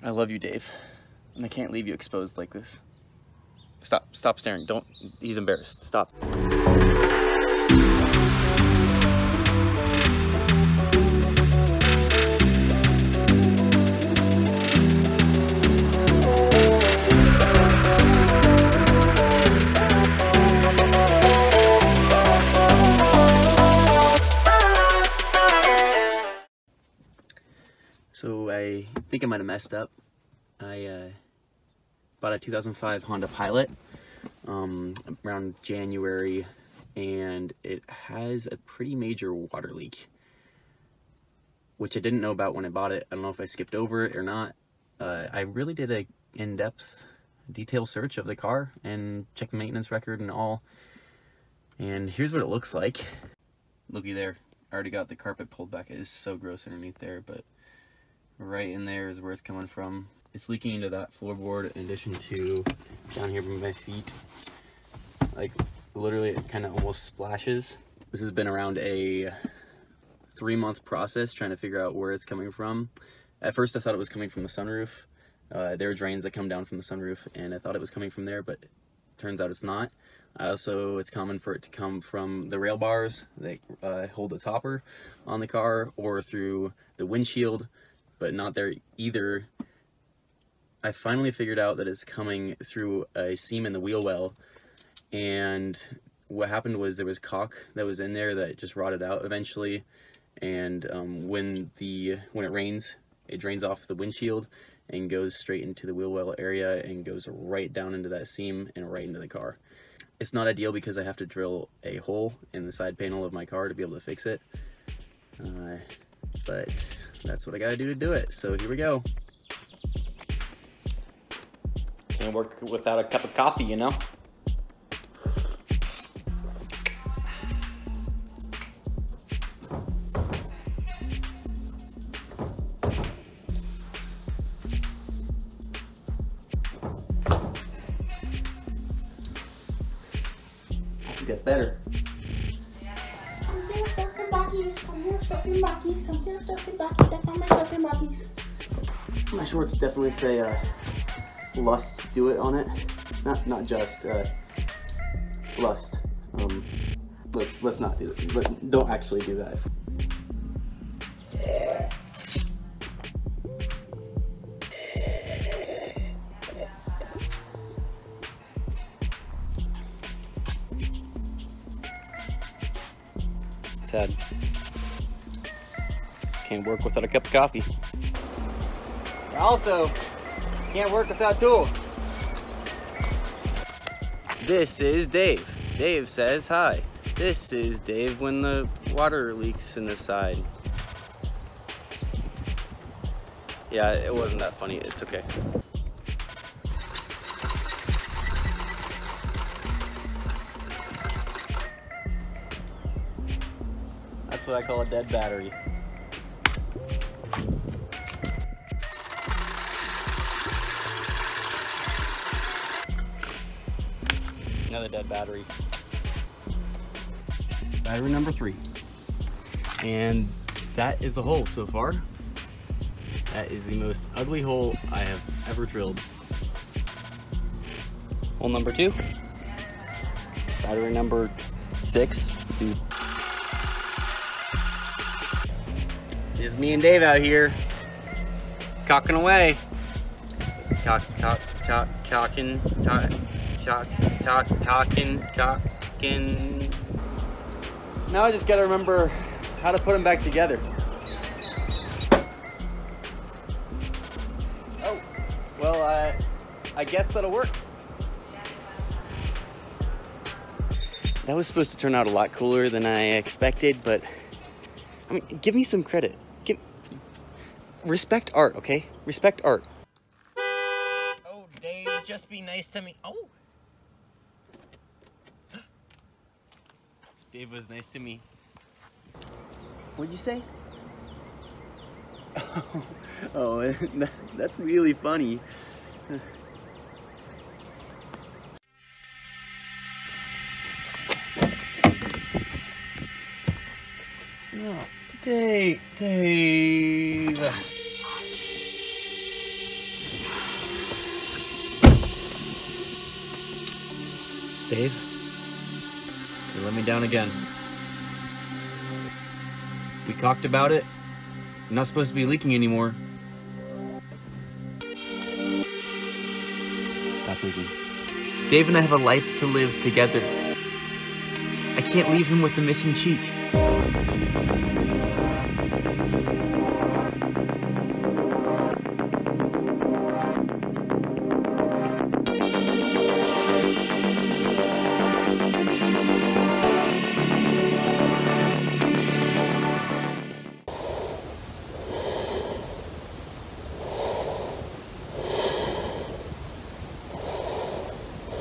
I love you, Dave, and I can't leave you exposed like this. Stop staring. Don't, he's embarrassed. Stop. So I think I might have messed up. I bought a 2005 Honda Pilot around January, and it has a pretty major water leak, which I didn't know about when I bought it. I don't know if I skipped over it or not. I really did a in-depth detailed search of the car and checked the maintenance record and all, and here's what it looks like. Looky there, I already got the carpet pulled back. It is so gross underneath there, but right in there is where it's coming from. It's leaking into that floorboard in addition to down here by my feet. Like, literally it kind of almost splashes. This has been around a 3-month process trying to figure out where it's coming from. At first I thought it was coming from the sunroof. There are drains that come down from the sunroof, and I thought it was coming from there, but turns out it's not. It's common for it to come from the rail bars that hold the topper on the car, or through the windshield, but not there either. I finally figured out that it's coming through a seam in the wheel well, and what happened was there was caulk that was in there that just rotted out eventually, and when it rains, it drains off the windshield and goes straight into the wheel well area and goes right down into that seam and right into the car. It's not ideal because I have to drill a hole in the side panel of my car to be able to fix it, but that's what I gotta do to do it, so here we go. Can't work without a cup of coffee, you know? I think that's better. Come here, stuff in buckies. Come here, stuff in buckies. Come here, stuff in buckies. I found my stuff in buckies. My shorts definitely say lust do it on it. Not just lust. Let's not do it. Don't actually do that. Sad. Can't work without a cup of coffee. Also, can't work without tools. This is Dave. Dave says hi. This is Dave when the water leaks in the side. Yeah, it wasn't that funny. It's okay. That's what I call a dead battery. Another dead battery. Battery number 3. And that is the hole so far. That is the most ugly hole I have ever drilled. Hole number 2. Battery number 6. Just me and Dave out here, cocking away. Cocking. Now I just gotta remember how to put them back together. Oh, well, I guess that'll work. That was supposed to turn out a lot cooler than I expected, but I mean, give me some credit. Respect art, okay? Respect art. Oh, Dave, just be nice to me. Oh. Dave was nice to me. What'd you say? Oh, that's really funny. No, Dave. Dave, you let me down again. We talked about it. You're not supposed to be leaking anymore. Stop leaking. Dave and I have a life to live together. I can't leave him with the missing cheek.